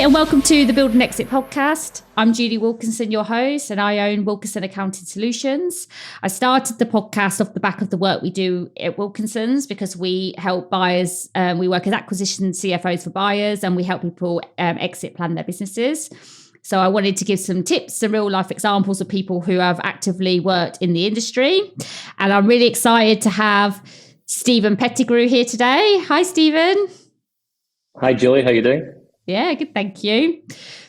and welcome to the Build and Exit podcast. I'm Julie Wilkinson, your host, and I own Wilkinson Accounting Solutions. I started the podcast off the back of the work we do at Wilkinson's because we help buyers. We work as acquisition CFOs for buyers, and we help people exit plan their businesses. So I wanted to give some tips, some real life examples of people who have actively worked in the industry. And I'm really excited to have Steven Pettigrew here today. Hi, Steven. Hi, Julie. How are you doing? Yeah, good. Thank you.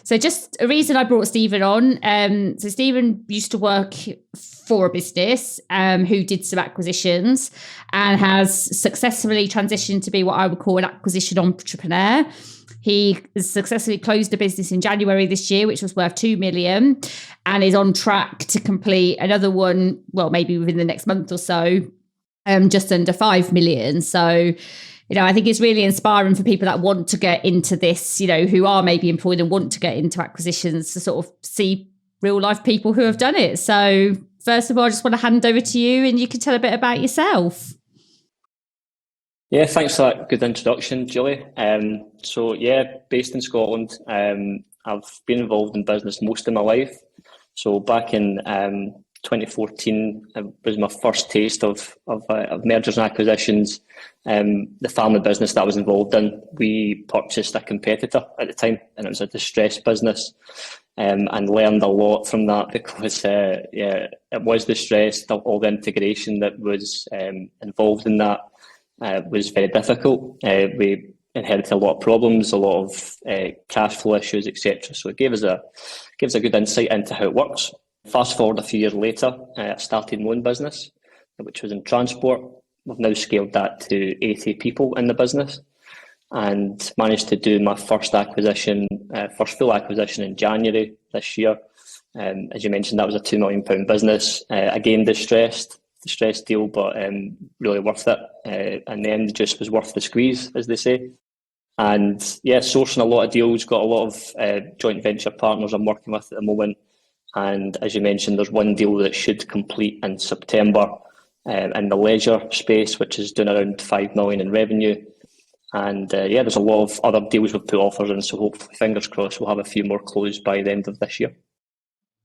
So just a reason I brought Steven on. So Steven used to work for a business who did some acquisitions and has successfully transitioned to be what I would call an acquisition entrepreneur. He has successfully closed a business in January this year, which was worth 2 million, and is on track to complete another one, well, maybe within the next month or so, just under 5 million. So, I think it's really inspiring for people that want to get into this, who are maybe employed and want to get into acquisitions, to sort of see real life people who have done it. So first of all, I just want to hand over to you and you can tell a bit about yourself. Yeah, thanks for that good introduction, Julie. Based in Scotland. I've been involved in business most of my life. So back in 2014, it was my first taste of mergers and acquisitions. The family business that I was involved in, we purchased a competitor at the time, and it was a distressed business, and learned a lot from that because it was distressed. All the integration that was involved in that was very difficult. We inherited a lot of problems, a lot of cash flow issues, etc. So it gave us a good insight into how it works. Fast forward a few years later, I started my own business, which was in transport. We've now scaled that to 80 people in the business and managed to do my first full acquisition in January this year. As you mentioned, that was a £2 million business. Again, distressed deal, but really worth it. And then the juice was worth the squeeze, as they say. And yeah, sourcing a lot of deals, got a lot of joint venture partners I'm working with at the moment. And as you mentioned, there's one deal that should complete in September in the leisure space, which is doing around 5 million in revenue. And there's a lot of other deals we've put offers in. So hopefully, fingers crossed, we'll have a few more closed by the end of this year.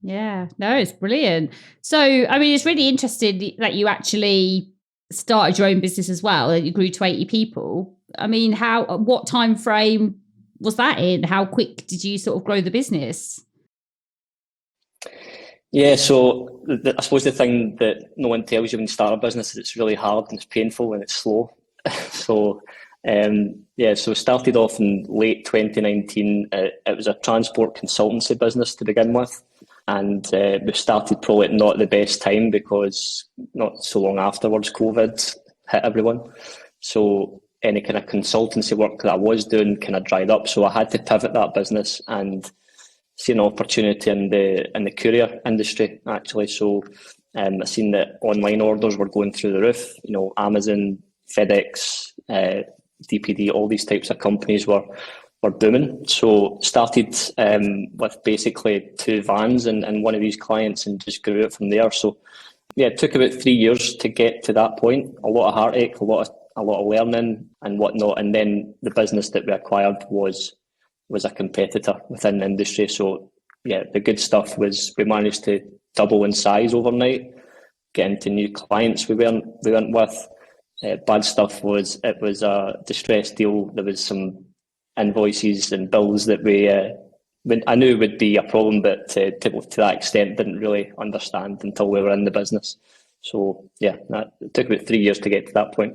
Yeah, no, it's brilliant. So, I mean, it's really interesting that you actually started your own business as well, that you grew to 80 people. I mean, what time frame was that in? How quick did you sort of grow the business? Yeah, so I suppose the thing that no one tells you when you start a business is it's really hard and it's painful and it's slow. So started off in late 2019. It was a transport consultancy business to begin with. And we started probably not the best time because not so long afterwards, COVID hit everyone. So any kind of consultancy work that I was doing kind of dried up. So I had to pivot that business and see an opportunity in the courier industry, actually. So I seen that online orders were going through the roof. Amazon, FedEx, DPD, all these types of companies were booming. So started with basically 2 vans and one of these clients and just grew it from there. So yeah, it took about 3 years to get to that point. A lot of heartache, a lot of learning and whatnot. And then the business that we acquired was a competitor within the industry. So yeah, the good stuff was we managed to double in size overnight, get into new clients we weren't with. Bad stuff was it was a distressed deal. There was some invoices and bills that I knew would be a problem, but to that extent didn't really understand until we were in the business. So yeah, it took about 3 years to get to that point.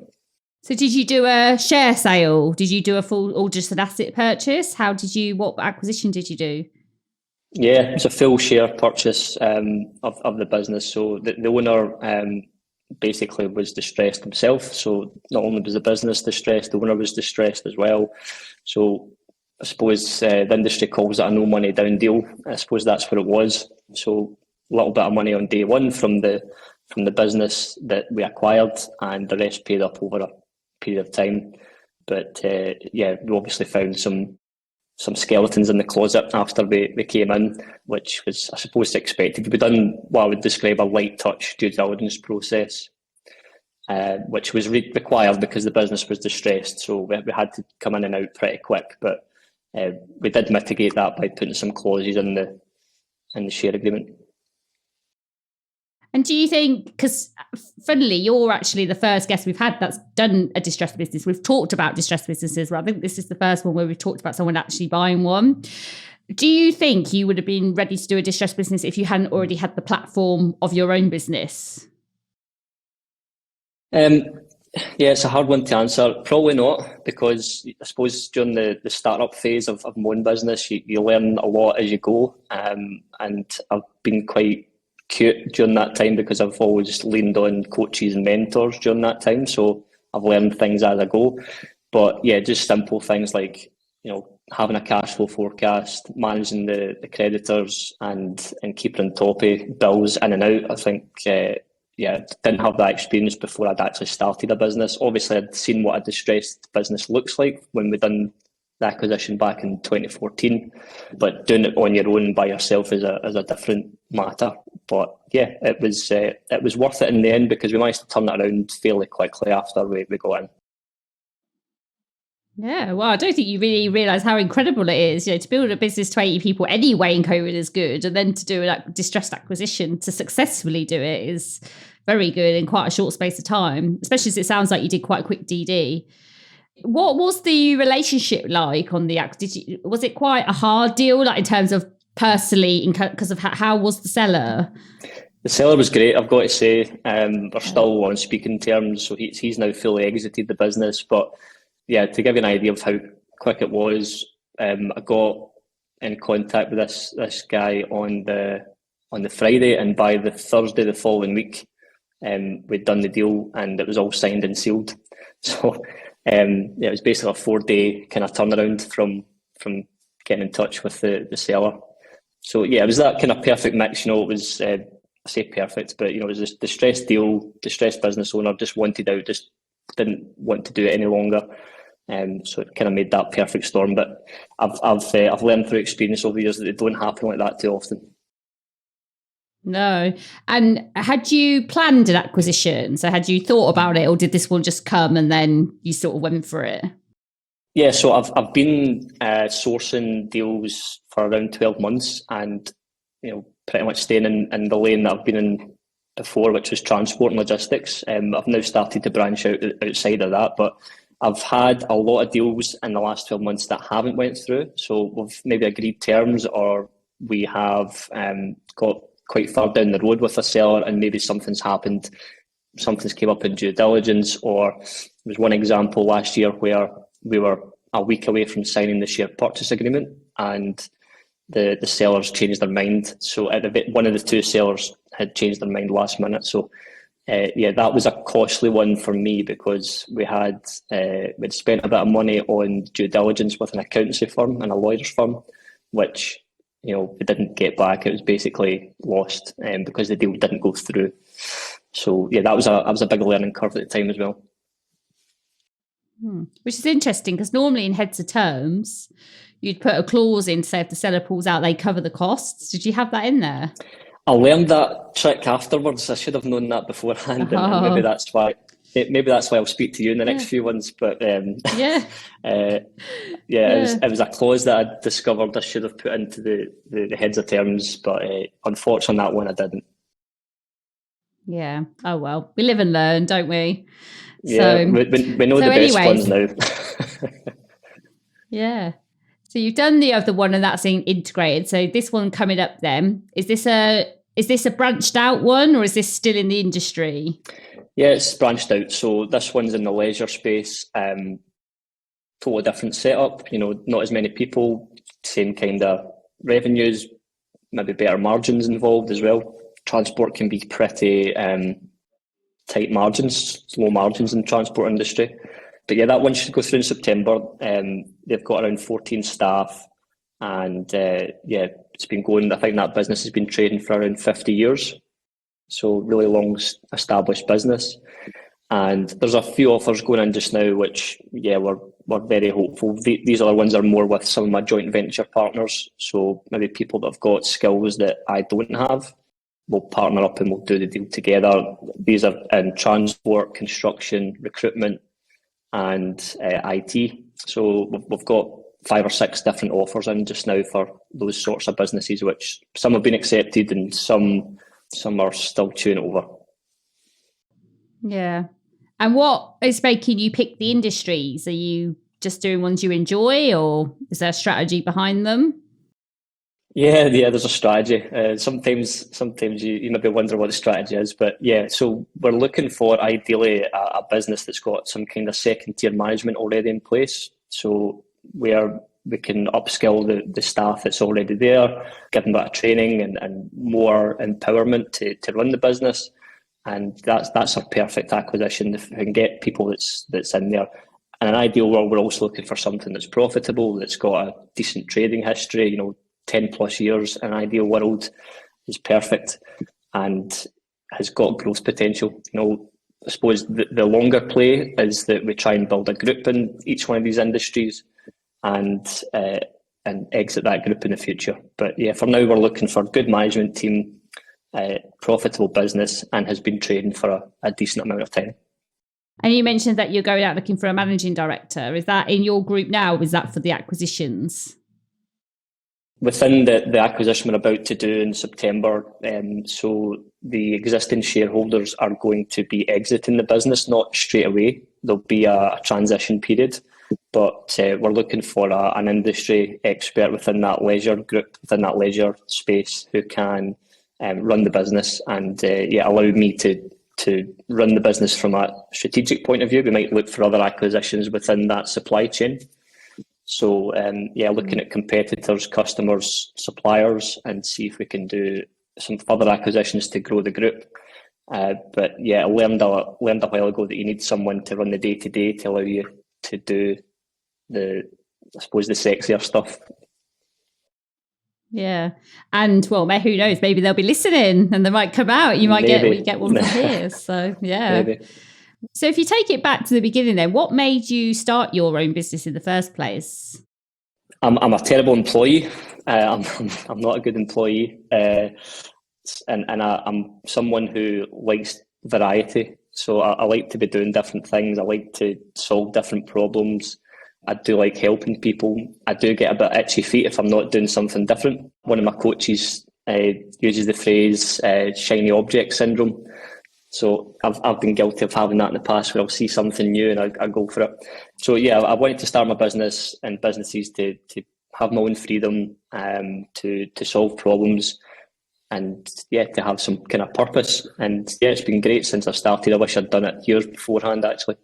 So did you do a share sale? Did you do a full or just an asset purchase? What acquisition did you do? Yeah, it's a full share purchase of the business. So the owner basically was distressed himself. So not only was the business distressed, the owner was distressed as well. So I suppose the industry calls it a no money down deal. I suppose that's what it was. So a little bit of money on day one from the business that we acquired, and the rest paid up over a period of time. But we obviously found some skeletons in the closet after we came in, which was, I suppose, expected. We've done what I would describe a light touch due diligence process, which was required because the business was distressed. So we had to come in and out pretty quick. But we did mitigate that by putting some clauses in the share agreement. And do you think, because funnily, you're actually the first guest we've had that's done a distressed business. We've talked about distressed businesses, but I think this is the first one where we've talked about someone actually buying one. Do you think you would have been ready to do a distressed business if you hadn't already had the platform of your own business? Yeah, it's a hard one to answer. Probably not, because I suppose during the startup phase of my own business, you learn a lot as you go. And I've been quite cute during that time because I've always leaned on coaches and mentors during that time. So I've learned things as I go. But yeah, just simple things like, having a cash flow forecast, managing the creditors and keeping on top of bills in and out. I think, didn't have that experience before I'd actually started a business. Obviously, I'd seen what a distressed business looks like when we done the acquisition back in 2014, but doing it on your own by yourself is a different matter. But yeah, it was worth it in the end because we managed to turn it around fairly quickly after we got in. Yeah, well, I don't think you really realise how incredible it is. To build a business to 80 people anyway in COVID is good, and then to do a distressed acquisition to successfully do it is very good in quite a short space of time, especially as it sounds like you did quite a quick DD. What was the relationship like on the was it quite a hard deal, like in terms of personally, because of how was the seller? The seller was great, I've got to say. We're still on speaking terms, so he's now fully exited the business. But yeah, to give you an idea of how quick it was, I got in contact with this guy on the Friday, and by the Thursday the following week, we'd done the deal and it was all signed and sealed. So it was basically a 4-day kind of turnaround from getting in touch with the seller. So yeah, it was that kind of perfect mix. It was I say perfect, but it was this distressed deal, distressed business owner just wanted out, just didn't want to do it any longer. So it kind of made that perfect storm. But I've learned through experience over the years that it don't happen like that too often. No. And had you planned an acquisition? So had you thought about it, or did this one just come and then you sort of went for it? Yeah, so I've been sourcing deals for around 12 months and, pretty much staying in the lane that I've been in before, which was transport and logistics. I've now started to branch out outside of that, but I've had a lot of deals in the last 12 months that haven't went through. So we've maybe agreed terms, or we have got quite far down the road with a seller and maybe something's happened, something's came up in due diligence. Or there was one example last year where we were a week away from signing the share purchase agreement and the sellers changed their mind. So one of the two sellers had changed their mind last minute. So that was a costly one for me because we'd spent a bit of money on due diligence with an accountancy firm and a lawyer's firm, which we didn't get back. It was basically lost because the deal didn't go through. So yeah, that was a big learning curve at the time as well. Which is interesting because normally in heads of terms, you'd put a clause in to say if the seller pulls out, they cover the costs. Did you have that in there? I learned that trick afterwards. I should have known that beforehand, and maybe that's why. Maybe that's why I'll speak to you in the next few ones. But it was a clause that I discovered I should have put into the heads of terms, but unfortunately, that one I didn't. Yeah. Oh well, we live and learn, don't we? Yeah, so, we know the best ones now. Yeah. So you've done the other one, and that's integrated. So this one coming up, then is this a branched out one, or is this still in the industry? Yeah, it's branched out. So this one's in the leisure space. Totally different setup. Not as many people, same kind of revenues, maybe better margins involved as well. Transport can be pretty tight margins, low margins in the transport industry. But yeah, that one should go through in September. They've got around 14 staff, and it's been going. I think that business has been trading for around 50 years. So really long established business. And there's a few offers going in just now, which, we're very hopeful. These other ones are more with some of my joint venture partners. So maybe people that have got skills that I don't have. We'll partner up and we'll do the deal together. These are in transport, construction, recruitment, and IT. So we've got 5 or 6 different offers in just now for those sorts of businesses, which some have been accepted and some are still chewing it over. Yeah. And what is making you pick the industries? Are you just doing ones you enjoy, or is there a strategy behind them? Yeah, there's a strategy. Sometimes you maybe wonder what the strategy is, but yeah, so we're looking for ideally a business that's got some kind of second tier management already in place. So where we can upskill the staff that's already there, give them a bit of training and more empowerment to run the business. And that's a perfect acquisition if we can get people that's in there. In an ideal world, we're also looking for something that's profitable, that's got a decent trading history, 10 plus years. An ideal world is perfect and has got growth potential. I suppose the longer play is that we try and build a group in each one of these industries and exit that group in the future. But yeah, for now we're looking for a good management team, profitable business, and has been trading for a decent amount of time. And you mentioned that you're going out looking for a managing director. Is that in your group now, or is that for the acquisitions? Within the acquisition we're about to do in September, so the existing shareholders are going to be exiting the business, not straight away. There'll be a transition period, but we're looking for an industry expert within that leisure group, within that leisure space, who can run the business and allow me to run the business from a strategic point of view. We might look for other acquisitions within that supply chain. So, looking at competitors, customers, suppliers, and see if we can do some further acquisitions to grow the group. But yeah, I learned a while ago that you need someone to run the day-to-day to allow you to do the sexier stuff. Yeah. And well, who knows, maybe they'll be listening and they might come out. You might get one from here. So yeah. Maybe. So if you take it back to the beginning then, what made you start your own business in the first place? I'm a terrible employee. I'm not a good employee. And I'm someone who likes variety. So I like to be doing different things. I like to solve different problems. I do like helping people. I do get a bit itchy feet if I'm not doing something different. One of my coaches uses the phrase shiny object syndrome. So I've been guilty of having that in the past, where I'll see something new and I go for it. So yeah, I wanted to start my business and businesses to have my own freedom, to solve problems, and to have some kind of purpose. And yeah, it's been great since I started. I wish I'd done it years beforehand, actually.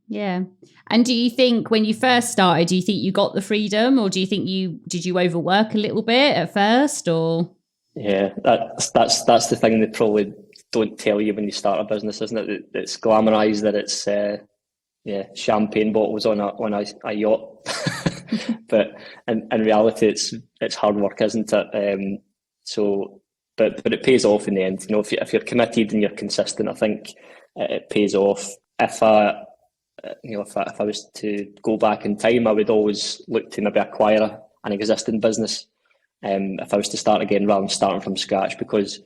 Yeah. And do you think when you first started, do you think you got the freedom, or do you think did you overwork a little bit at first, or? Yeah, that's the thing they probably don't tell you when you start a business, isn't it? It's glamorized that it's champagne bottles on a yacht, but in reality it's hard work, isn't it? But it pays off in the end. If you're committed and you're consistent, I think it pays off. If I was to go back in time, I would always look to maybe acquire an existing business. If I was to start again rather than starting from scratch, because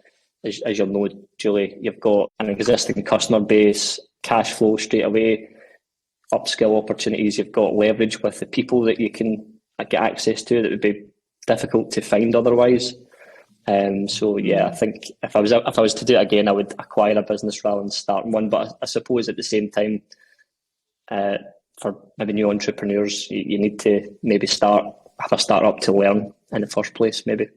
as you'll know, Julie, you've got an existing customer base, cash flow straight away, upskill opportunities, you've got leverage with the people that you can get access to that would be difficult to find otherwise. I think if I was to do it again, I would acquire a business rather than starting one. But I suppose at the same time, for maybe new entrepreneurs, you need to maybe have a startup to learn in the first place, maybe.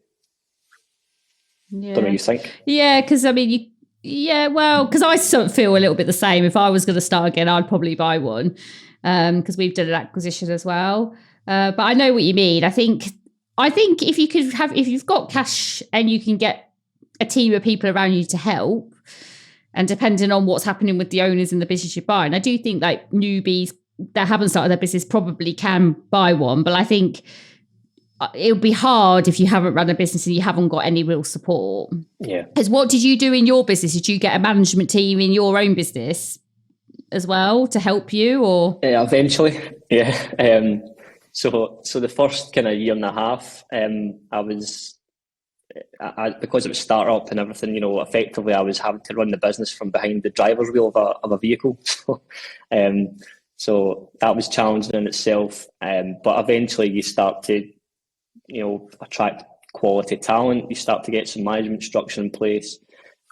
Yeah. Don't know what you think? Yeah, because because I sort of feel a little bit the same. If I was going to start again, I'd probably buy one, because we've done an acquisition as well. But I know what you mean. I think if you've got cash and you can get a team of people around you to help, and depending on what's happening with the owners in the business you're buying, I do think like newbies that haven't started their business probably can buy one. But I think it'll be hard if you haven't run a business and you haven't got any real support. Yeah. Because what did you do in your business? Did you get a management team in your own business as well to help you, or? Eventually, yeah. So the first kind of year and a half, because it was startup and everything, effectively I was having to run the business from behind the driver's wheel of a vehicle. So that was challenging in itself. But eventually you start to, attract quality talent. You start to get some management structure in place.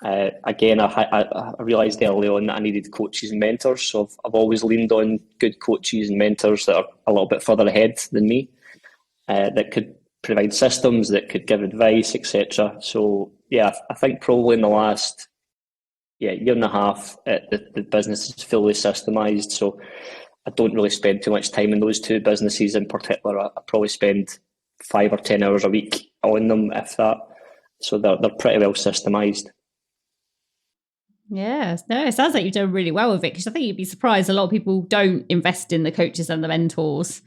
Again, I realised early on that I needed coaches and mentors. So I've always leaned on good coaches and mentors that are a little bit further ahead than me, that could provide systems, that could give advice, etc. So yeah, I think probably in the last year and a half, the business is fully systemised. So I don't really spend too much time in those two businesses in particular. I probably spend 5 or 10 hours a week on them, if that. So they're pretty well systemised. Yeah, no, it sounds like you've done really well with it, because I think you'd be surprised a lot of people don't invest in the coaches and the mentors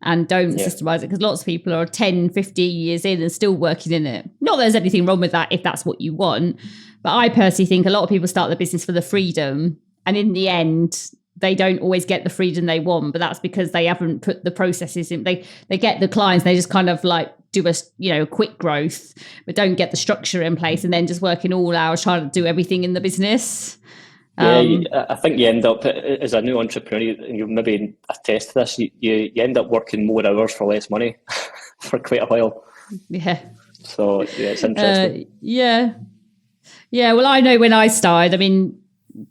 and don't systemize it, because lots of people are 10, 15 years in and still working in it. Not that there's anything wrong with that if that's what you want, but I personally think a lot of people start their business for the freedom, and in the end they don't always get the freedom they want, but that's because they haven't put the processes in. They get the clients, they just kind of like do a quick growth, but don't get the structure in place, and then just working all hours trying to do everything in the business. I think you end up, as a new entrepreneur, and you'll maybe attest to this, you end up working more hours for less money for quite a while. Yeah. So yeah, it's interesting. Yeah. Well, I know when I started, I mean,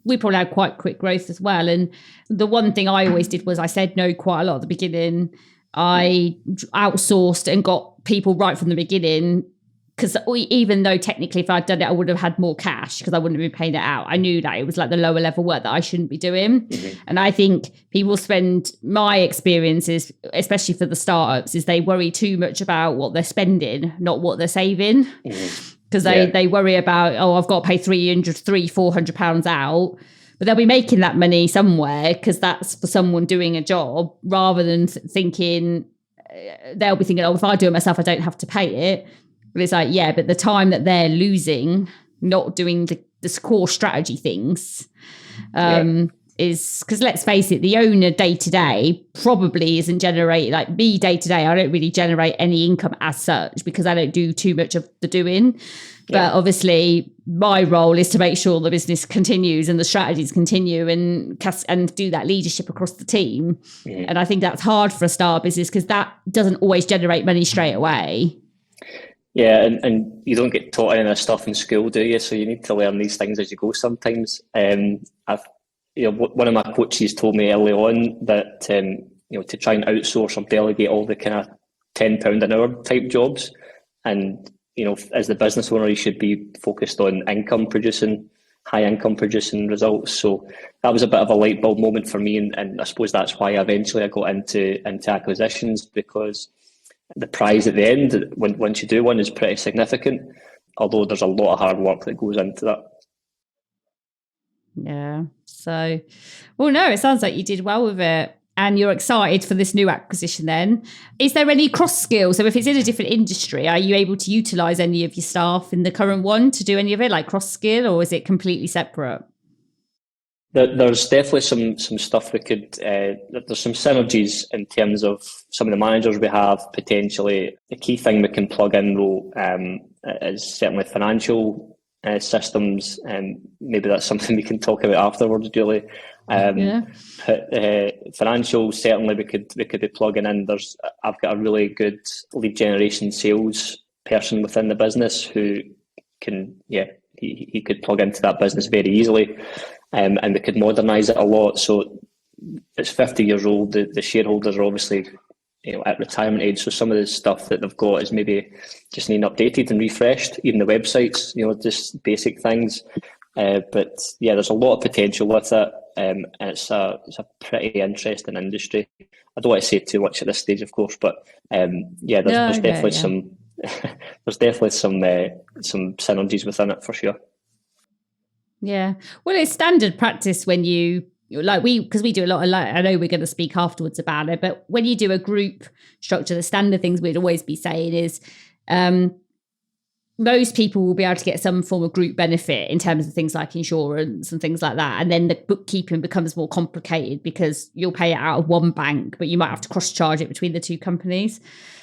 we probably had quite quick growth as well. And the one thing I always did was I said no quite a lot at the beginning. I outsourced and got people right from the beginning, because even though technically if I'd done it, I would have had more cash because I wouldn't have been paying it out. I knew that it was like the lower level work that I shouldn't be doing. Mm-hmm. And I think people my experiences, especially for the startups, is they worry too much about what they're spending, not what they're saving. Mm-hmm. Because they worry about, I've got to pay £400 out, but they'll be making that money somewhere because that's for someone doing a job, rather than thinking, they'll be thinking, if I do it myself, I don't have to pay it. But it's like, yeah, but the time that they're losing, not doing the core strategy things, is, because let's face it, the owner day to day probably isn't generating, like me day to day, I don't really generate any income as such because I don't do too much of the doing. But obviously my role is to make sure the business continues and the strategies continue and do that leadership across the team. Mm. And I think that's hard for a startup business because that doesn't always generate money straight away. Yeah, and you don't get taught any of this stuff in school, do you? So you need to learn these things as you go sometimes. One of my coaches told me early on that to try and outsource or delegate all the kind of £10 an hour type jobs, and as the business owner, you should be focused on high income producing results. So that was a bit of a light bulb moment for me, and I suppose that's why eventually I got into acquisitions, because the prize at the end, once you do one, is pretty significant, although there's a lot of hard work that goes into that. Yeah. So, well, no, it sounds like you did well with it and you're excited for this new acquisition then. Is there any cross skills? So if it's in a different industry, are you able to utilise any of your staff in the current one to do any of it, like cross skill, or is it completely separate? There's definitely some stuff we could, there's some synergies in terms of some of the managers we have potentially. The key thing we can plug in though is certainly financial systems, and maybe that's something we can talk about afterwards, Julie. Financial, certainly we could be plugging in. I've got a really good lead generation sales person within the business who can, he could plug into that business very easily. And we could modernise it a lot. So it's 50 years old. The shareholders are obviously, at retirement age. So some of the stuff that they've got is maybe just needing updated and refreshed. Even the websites, just basic things. But yeah, there's a lot of potential with it. And it's a pretty interesting industry. I don't want to say too much at this stage, of course, but there's definitely some there's definitely some synergies within it for sure. Yeah. Well, it's standard practice when you, because we do a lot of, I know we're going to speak afterwards about it, but when you do a group structure, the standard things we'd always be saying is most people will be able to get some form of group benefit in terms of things like insurance and things like that. And then the bookkeeping becomes more complicated because you'll pay it out of one bank, but you might have to cross-charge it between the two companies.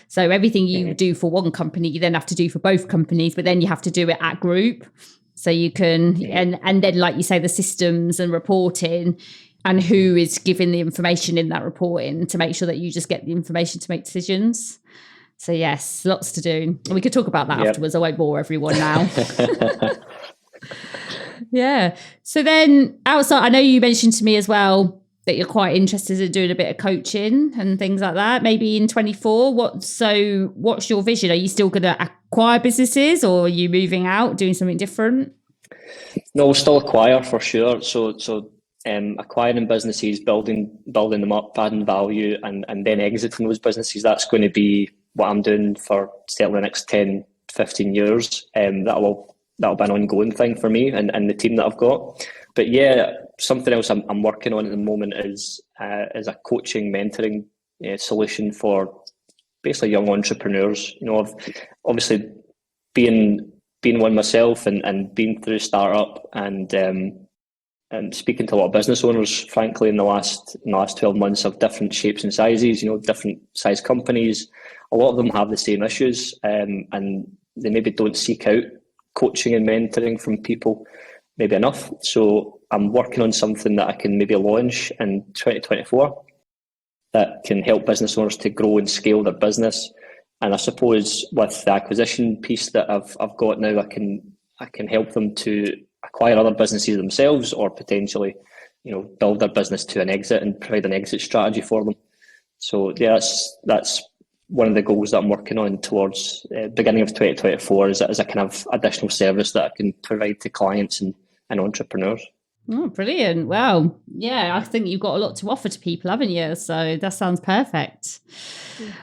So everything you do for one company, you then have to do for both companies, but then you have to do it at group. So you can, and then like you say, the systems and reporting, and who is giving the information in that reporting to make sure that you just get the information to make decisions. So yes, lots to do. And we could talk about that afterwards. I won't bore everyone now. Yeah. So then outside, I know you mentioned to me as well that you're quite interested in doing a bit of coaching and things like that, maybe in 24. What's your vision? Are you still going to acquire businesses, or are you moving out, doing something different? No, we'll still acquire for sure. So acquiring businesses, building them up, adding value, and then exiting those businesses. That's going to be what I'm doing for certainly the next 10, 15 years. That'll be an ongoing thing for me and the team that I've got. But yeah, something else I'm working on at the moment is a coaching, mentoring solution for basically young entrepreneurs. You know, I've obviously being one myself and being through startup and speaking to a lot of business owners, frankly, in the last 12 months of different shapes and sizes, you know, different size companies. A lot of them have the same issues, and they maybe don't seek out coaching and mentoring from people maybe enough. So I'm working on something that I can maybe launch in 2024 that can help business owners to grow and scale their business. And I suppose with the acquisition piece that I've got now, I can help them to acquire other businesses themselves, or potentially, you know, build their business to an exit and provide an exit strategy for them. So yeah, that's one of the goals that I'm working on towards beginning of 2024 is a kind of additional service that I can provide to clients and entrepreneurs. Oh, brilliant. Wow. Yeah, I think you've got a lot to offer to people, haven't you? So that sounds perfect.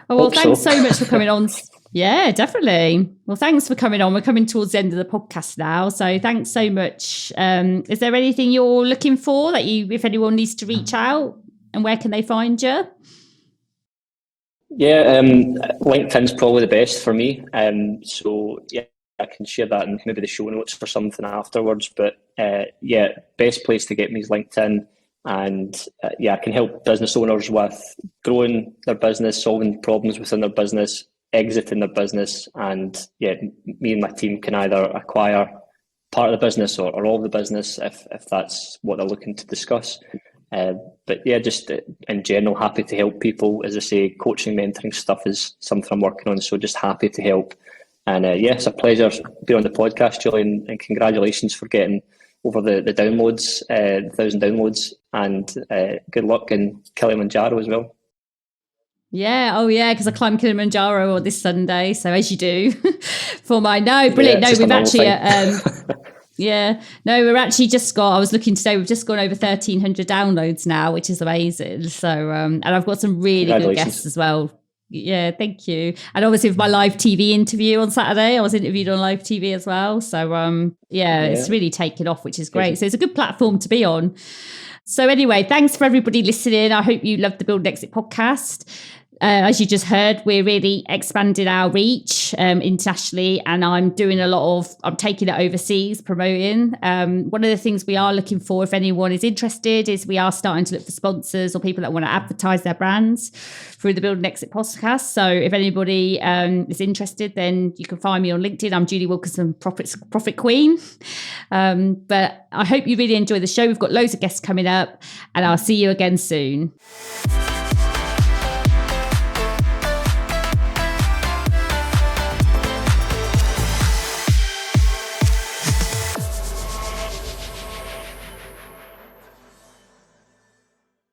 Oh, well, thanks so much for coming on. Yeah, definitely. Well, thanks for coming on. We're coming towards the end of the podcast now. So thanks so much. Is there anything you're looking for that if anyone needs to reach out, and where can they find you? Yeah, LinkedIn's probably the best for me. So yeah, I can share that in maybe the show notes for something afterwards. But yeah, best place to get me is LinkedIn. And yeah, I can help business owners with growing their business, solving problems within their business, exiting their business. And yeah, me and my team can either acquire part of the business or all of the business if that's what they're looking to discuss. But yeah, just in general, happy to help people. As I say, coaching, mentoring stuff is something I'm working on. So just happy to help. And yeah, it's a pleasure being on the podcast, Julie, and congratulations for getting over the downloads, 1,000 downloads, and good luck in Kilimanjaro as well. Yeah, oh yeah, because I climbed Kilimanjaro this Sunday, so as you do. For my brilliant. We've actually we're actually I was looking today, we've just gone over 1,300 downloads now, which is amazing. So and I've got some really good guests as well. Yeah, thank you. And obviously with my live TV interview on Saturday, I was interviewed on live TV as well. So it's really taken off, which is great. So it's a good platform to be on. So anyway, thanks for everybody listening. I hope you loved the Build and Exit podcast. As you just heard, we're really expanding our reach internationally, and I'm taking it overseas, promoting. One of the things we are looking for, if anyone is interested, is we are starting to look for sponsors or people that want to advertise their brands through the Build and Exit podcast. So if anybody is interested, then you can find me on LinkedIn. I'm Julie Wilkinson, Profit Queen. But I hope you really enjoy the show. We've got loads of guests coming up, and I'll see you again soon.